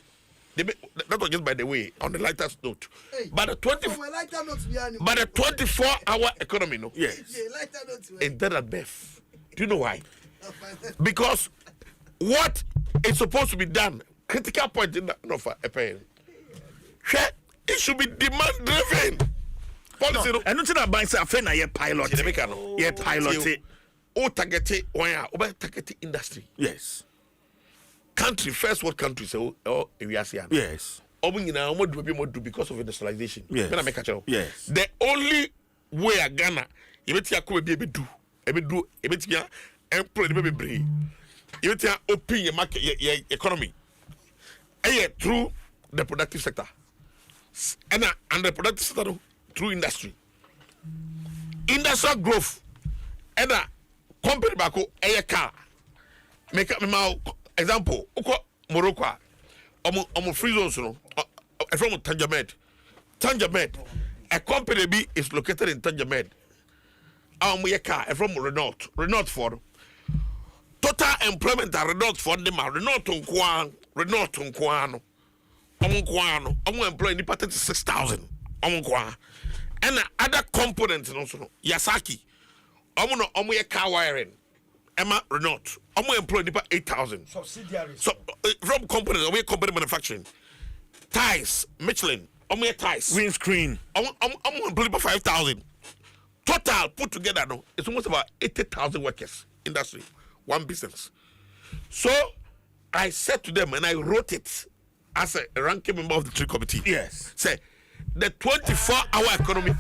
that was just by the way on the lighter note. But the 24-hour economy, no. Yes. It's dead at birth. Do you know why? Because what is supposed to be done, critical point in the offer, it should be demand driven. Policy, no. And not that banks are fair na ye pilot. Ye pilot. O target target industry. Yes. Country, first world country, so yes. Do because of industrialization. Yes. Yes. The only way a Ghana, open your market, your economy, through the productive sector, and the productive sector through industry, industrial growth, and company back a car. Make up my example. Morocco, free zones, from Tanjamed. A company B is located in Tanjamed. A car from Renault Ford. Total employment at Renault Ford, Renault Unquano. Employing 36,000. And other components also. Yasaki. Car wiring. Emma Renault. Employed 8,000. Subsidiaries. So from components, company manufacturing. Ties, Michelin. Ties. Windscreen. Employed 5,000. Total put together, no, it's almost about 80,000 workers. Industry, one business. So I said to them, and I wrote it as a ranking member of the trade committee. Yes. Say the 24-hour economy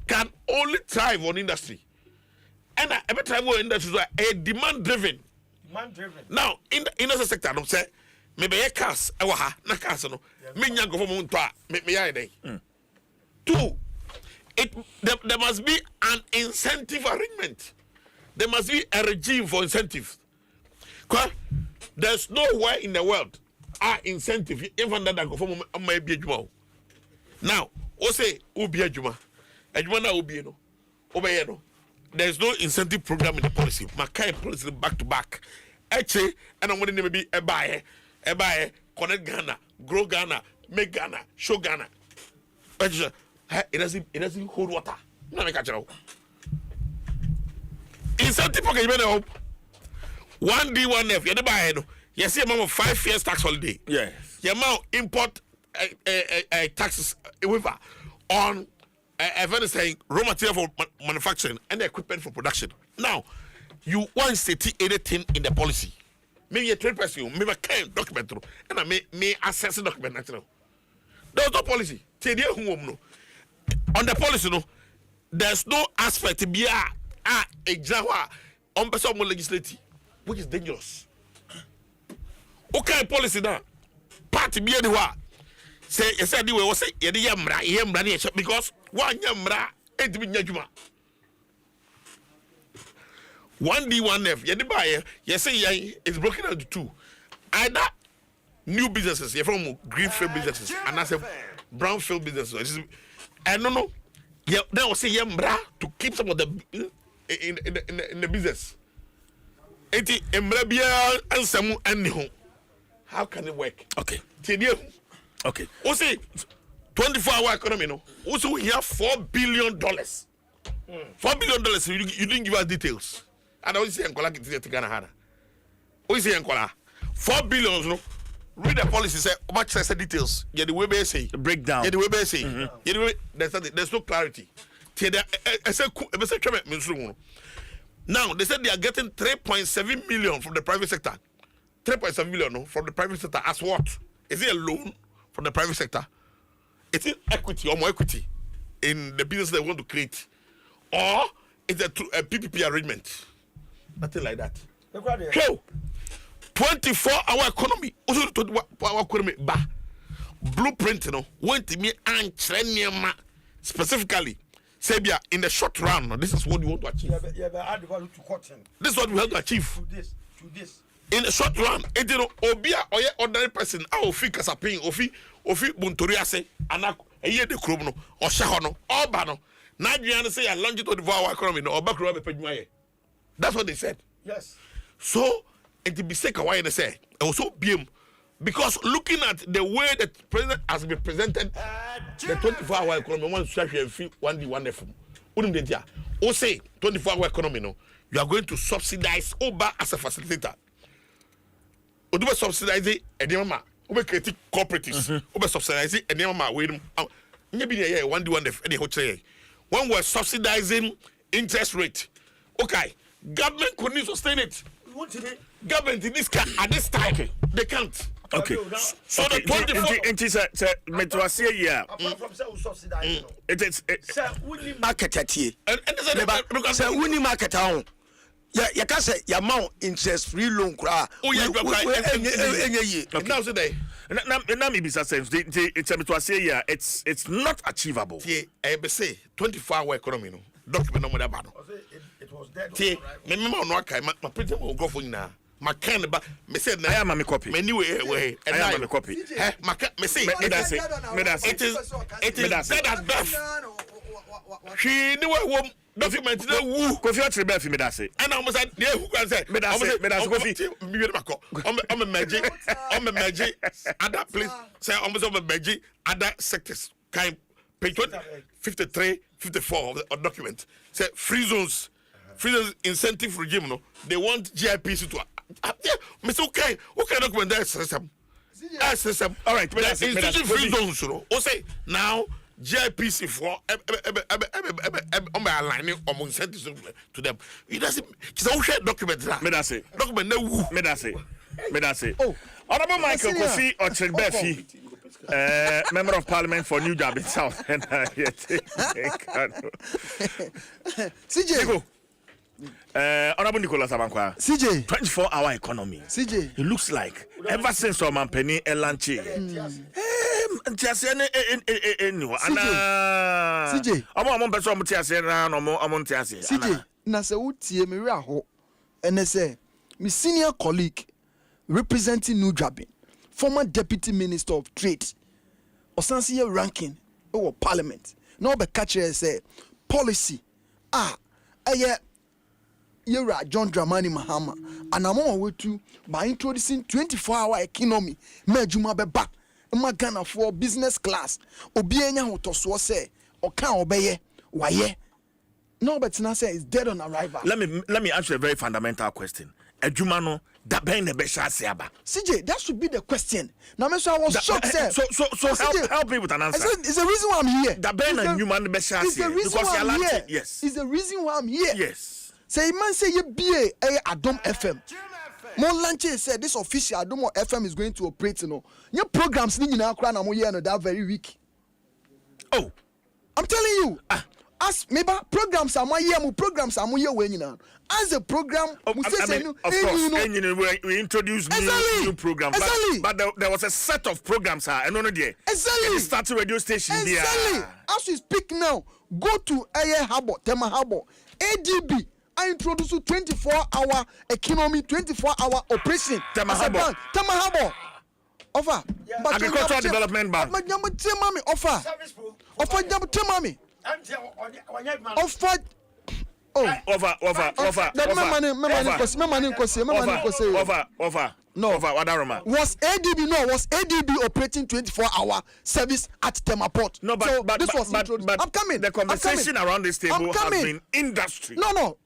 can only thrive on industry. And every time we're industry is a demand driven. Now, in the industry sector, I say, maybe a cars, na cars, no, me young go from me. Two, there must be an incentive arrangement. There must be a regime for incentives. Because there's nowhere in the world are incentive even that go from my juma. Now, o say ubi juma. Ejuma na ubi no. Obey no. There's no incentive program in the policy. My kind policy back to back. Actually, and I'm going to be a buyer, connect Ghana, grow Ghana, make Ghana, show Ghana. It doesn't hold water. No, I catch it. Incentive program, you know, 1D, 1F, you're the buyer. You see a amount of 5 years tax holiday. Yes. The amount import taxes waiver on saying raw material for manufacturing and equipment for production. Now, you want to see anything in the policy. Maybe a trade person, maybe a kind document, and I may assess a document. There's no policy. on the policy, no, there's no aspect to be a Jawa on person legislative, which is dangerous. Okay, policy now. Party be anywhere. Say, you said you will say, yamra, because one yamra ain't be nyajuma. 1D, 1F, you buy you say it's broken into two. Either new businesses, you're from greenfield businesses, and that's a brownfield businesses. I don't know. Yeah, they will say yamra to keep some of the in the business. Eti emrabia ansemu aniho. How can it work? Okay. Okay. Also, 24-hour economy, no. Also, we have $4 billion. $4 billion. You didn't give us details. And I was saying, $4 billion, no. Read the policy, say, much says the details. Yeah, the way they say. Breakdown. Yeah, the way they say. Yeah, there's no clarity. Now, they said they are getting 3.7 million from the private sector. 3.7 million no, from the private sector as what? Is it a loan from the private sector? Is it equity or more equity in the business they want to create? Or is it a PPP arrangement? Nothing like that. So, 24-hour economy. Also, 24-hour economy. Blueprint, you know, went to me and specifically. Sabia, in the short run, this is what you want to achieve. This is what we have to achieve. To this. In the short run, it you know, obia or ordinary person, I will feel kasapin, ofi buntoriase, and a year the crumno, or shahono, or bano. Now you say a longitude of our economy, or back rubber pejmaye. That's what they said. Yes. So, and to be sick, why they say, also beam. Because looking at the way the president has been presented, the 24-hour economy, one to fee 1D, 1F. Wouldn't they? Or say 24-hour economy, no, you are going to subsidize Oba as a facilitator. Or do we subsidize it? And the mama, we create cooperatives. We subsidize it, and the mama, wait, maybe 1D, 1F, any hotel. When we're subsidizing interest rate, okay, government couldn't sustain it. Government in this at this time, they can't. Okay. So the 24 inches metro yeah. Apart from say we subsidize, it is say we need market at here. and Because say we need market on. Ya can say your amount interest free loan kra. Oh yeah, now today. Now maybe sense it's a metro yeah, it's not achievable. I say 24-hour economy no. Document no more about. it was dead. Tie, me no kai my printer will go for you now. My kind but me said I am a copy. Me anyway way. I am a copy. Me say it is said as Beth. She knew a woman document no woo. Kofi Otri Beth me that say. And I almost said there who can say me that Kofi. I'm a magic at that place say almost I'm a magic at that sectors kind page 53 54 of the document say free zones incentive regime no they want GIPC to Mr. Okay document that system all right institution free zones no o say now GIPC for aligning incentives to them it doesn't it's a share document me that say document no woo me that say Honorable Michael Kofi Otri Befi Member of Parliament for New Job in South. CJ. Honorable Nicholas Abankwa. CJ. 24-hour economy. CJ. It looks like ever since Omampeni Elanchi. CJ. CJ. Na se utie me ho. Ene se my senior colleague representing New Jabin, former deputy minister of trade, Osansiye ranking over parliament. Now be catcher say policy Yera John Dramani Mahama and I'm on way to by introducing 24-hour economy. Mejuma be back. Magana for business class. Obienya hotoso say or can obey why no, but now say it's dead on arrival. Let me ask you a very fundamental question. Ejumano that be in the best aba. CJ, that should be the question. Now, I was shocked, sir. So help me with an answer. It's the reason why I'm here. That be in human the best It's the reason why I'm here. Yes. It's the reason why I'm here. Yes. Say man say you be a Adom FM. Mon Lanche said this official Adom FM is going to operate. Your programs need now cry na mo here that very week. Oh. I'm telling you. As maybe programs are my year, programs are my year when you know. As a program, of course, we introduced new programs. Exactly. But there was a set of programs, and only there. Exactly. It started radio station. Exactly. As we speak now, go to Air Harbor, Tema Harbor, ADB. I introduce you 24-hour economy, 24-hour operation. Tema Harbor. Offer. Agricultural Development Bank. Offer. Offer. Offer. Oh, over. No, was ADB operating 24-hour service at Temaport? No, but so but this was introduced. but I'm coming. The conversation around this table has been industry. No.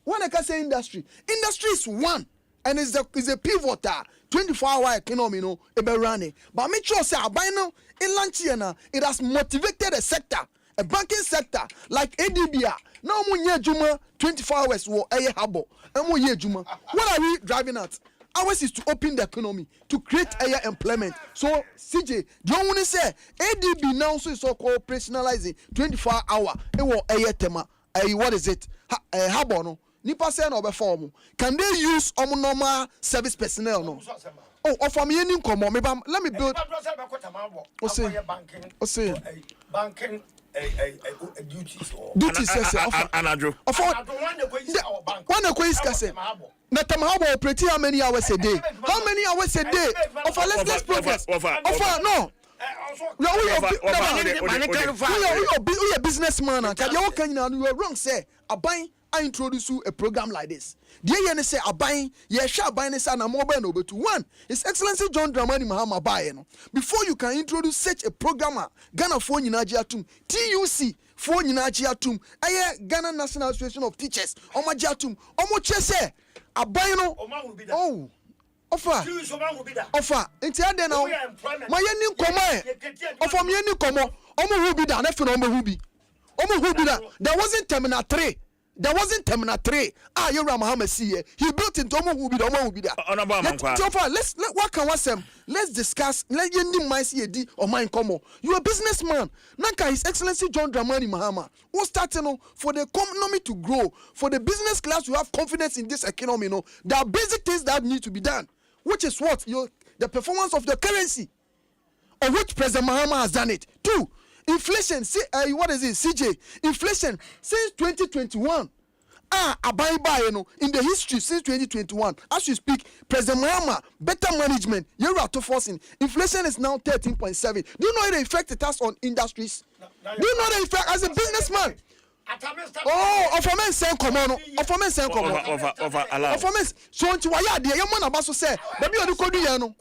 When I can say industry is one, and is a pivotal 24-hour economy, running. But make sure say by now in Lanchiana, it has motivated a sector. A banking sector like ADB. Now, Juma 24 hours or a harbor. Juma. What are we driving at? Ours is to open the economy, to create higher employment. So, CJ, do you want to say ADB now so called operationalizing 24-hour? Tema. What is it? Harbor no. Nipa say no be form. Can they use normal service personnel no? Oh, offer me any come on. Let me build. Banking duties or Anadro. One question. Na Tamahabo operate how many hours a day? How many hours a day? Offer let's progress. Offer no. We are businessman. You are wrong, say. I introduce you a program like this. The year say abayin, ye sha abayin say na mobile no to one. His Excellency John Dramani Mahama abayin no. Before you can introduce such a programmer, Ghana for nyina atum, TUC for nyina atum, aye Ghana National Association of Teachers, omo atum, omo che say abayin no. Oh. Offer. Nti ade na. Ma ye ni nkoma e. Offer me ni nkoma. Omo hu bi da na fe no omo hu bi. Omo hu bi da. There wasn't terminal 3. There wasn't terminal 3. You Muhammad see here. He built into Omo Hubi da. Let's discuss. Let you mind see di or mind come. You a businessman. Nanka His Excellency John Dramani Mahama. Who starting for the economy to grow, for the business class to have confidence in this economy. There are basic things that need to be done, which is what the performance of the currency, of which President Mahama has done it. 2. Inflation, what is it? CJ, inflation since 2021. In the history since 2021. As you speak, President Mahama, better management, you're out of forcing. Inflation is now 13.7. Do you know the effect it has on industries? Do you know the effect as a businessman? Of a man saying come on. Of a man saying come on. Of a man. So until I had the young man about to say, baby, you could do.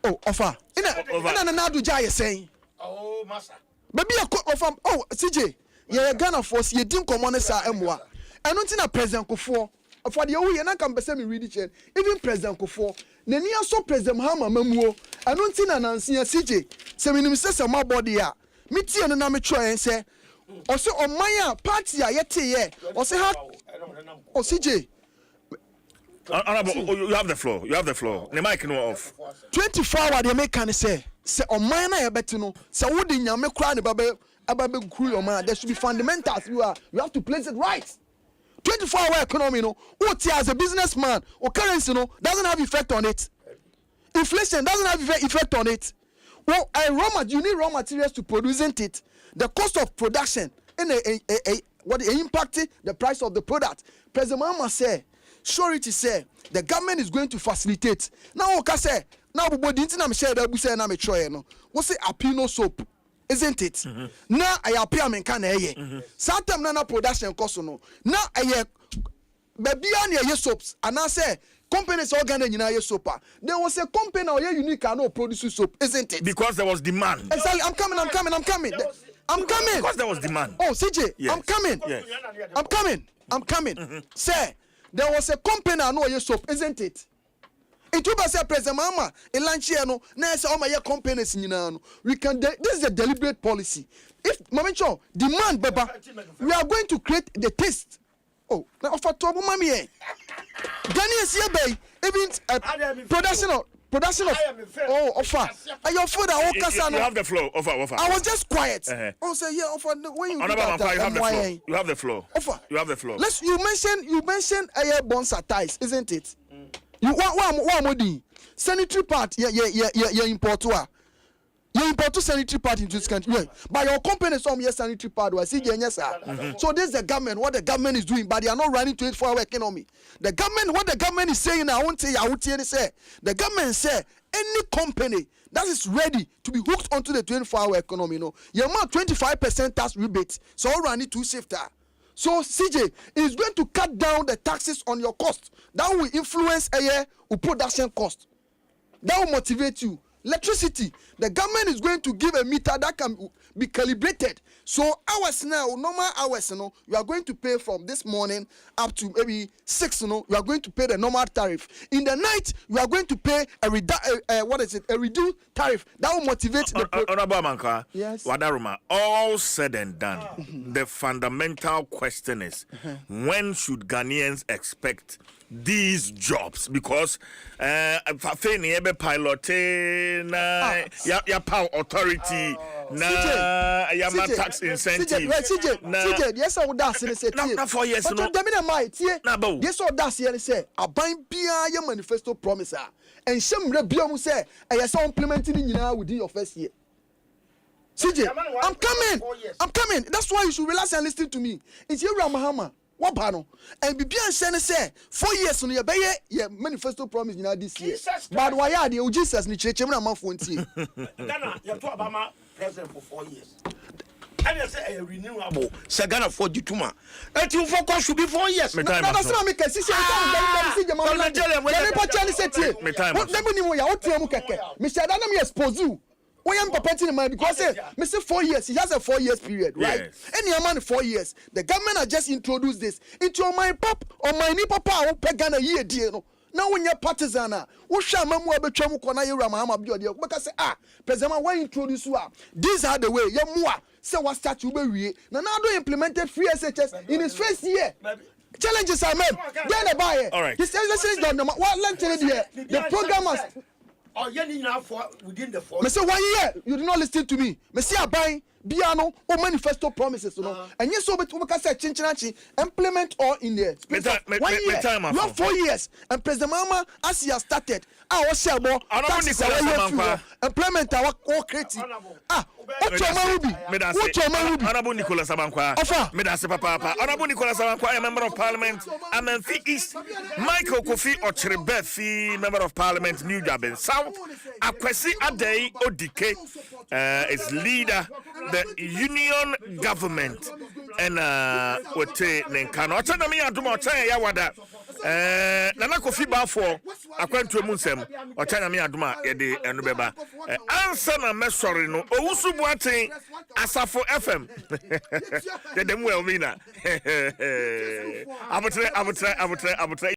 Oh, offer. In a nadu jay saying. Oh, massa. Baby, CJ, you're Ghana force, you didn't come on a sa emwa. And not in a President Kofo. For the way and I can be semi read it, even President Kofo. Nenia so President Mahama Memuo. And not in an ancient CJ. Semi says my body. Mitty and an try and say, or so on my party, yet ye, or say, oh, CJ. You have the floor. The mic no off. 24 hours they make can say on mine I bet no. So would in me cry about cool your man. There should be fundamentals. You have to place it right. 24-hour economy no. What as a businessman or currency no doesn't have effect on it. Inflation doesn't have effect on it. Well, you need raw materials to produce it. The cost of production and what impacting the price of the product. President Mahama say. Surety say the government is going to facilitate. Now, okay, say now, but the internet share that we say na me try no. What say apino soap, isn't it? Now I appear men can hear. Satam na production cost no. Now I baby an soaps and I say companies organ in soap. There was a company or unique and no produce soap, isn't it? Because there was demand. Exactly. I'm coming. Because there was demand. Oh, CJ, yes. I'm coming. Yes. I'm coming. Say. There was a company I know your soap, isn't it? It will be say President Mahama in Lanchiano, now say all my companies in we can this is a deliberate policy. If Mamencho demand Baba, we are going to create the taste. Oh, now for trouble mommy. Ghanaians here by even production of production of offer. And your food I You have the floor. Offer. I was just quiet. Oh, say yeah, offer. When you Honorable Manfa, you have the floor. You have the floor. Offer. You have the floor. You mentioned a bonsa ties, isn't it? You one more sanitary part. Yeah, import to. You import to sanitary part into this country. Yeah. But your company some yes sanitary part was yes, sir. So this is the government, what the government is doing, but they are not running 24-hour economy. The government, what the government is saying, I won't say, the government say any company that is ready to be hooked onto the 24-hour economy, you know, you amount 25% tax rebate. So all running to shifter. So CJ is going to cut down the taxes on your cost. That will influence a production cost. That will motivate you. Electricity, the government is going to give a meter that can be calibrated. So hours now, normal hours, you know, you are going to pay from this morning up to maybe 6, you know, you are going to pay the normal tariff. In the night, you are going to pay a reduced tariff. That will motivate the Honorable Manka, yes. Wadaruma, all said and done, the fundamental question is, when should Ghanaians expect these jobs? Because pilot ya power authority na ya tax incentive CJ yes I would ask say na 4 years no yes I that's here say aban bia ya manifesto promise and shemre biom say yes implementing nyina within your first year. CJ I'm coming that's why you should relax and listen to me. It's you Ramahama what bano and Bibian Sene say 4 years on your bay manifesto promise you know this year. But why are the Jesus ni church na mafonti? Ghana you talk about president for 4 years. And you say a renewable. Say Ghana for the tuma. And you focus should be 4 years. That's not make a decision. Mr. Adana me expose you. Why am I in mind? Because Mr. 4 years, he has a 4 years period, right? Yes. Any amount 4 years. The government has just introduced this. It's on my pop or my ni papa who pegan a year, dear. Now when you're partisan, what shall Mamu Abetramu Kona Ramahama Biodio? Because President, why introduce you? These are the way. Yamua, say what start you be. Now do implemented free SHS in his first year. Challenges are made. Then the buyer. All right. His SHS done. What the program has. Oh, yeah, for within the 4 Me say 1 year, you did not listen to me. Me say abai biano or manifesto promises, you know. And yes, so but we can say chinchinachi implement all in there. 1 year, you have 4 years, and President Mama as he has started. Our share more taxes implement our all creative. What's your man? Honorable Nicholas Abankwa. Medase Papa. Honorable Nicholas Abankwa, a member of Parliament. Amenfi East. Michael Kofi Ochrebefi, member of Parliament, New Jaben South. Akwesi Adei Odike is leader, the union government. And Ote Nenkano. Ochana mi aduma ochana ya wada. Nana Kofi Bafo. Akwantu Nsem. Ochana mi aduma yede enubeba. Answer na mesori no. Owusu buatin Asafo FM. Dedemu elmina. Abutre.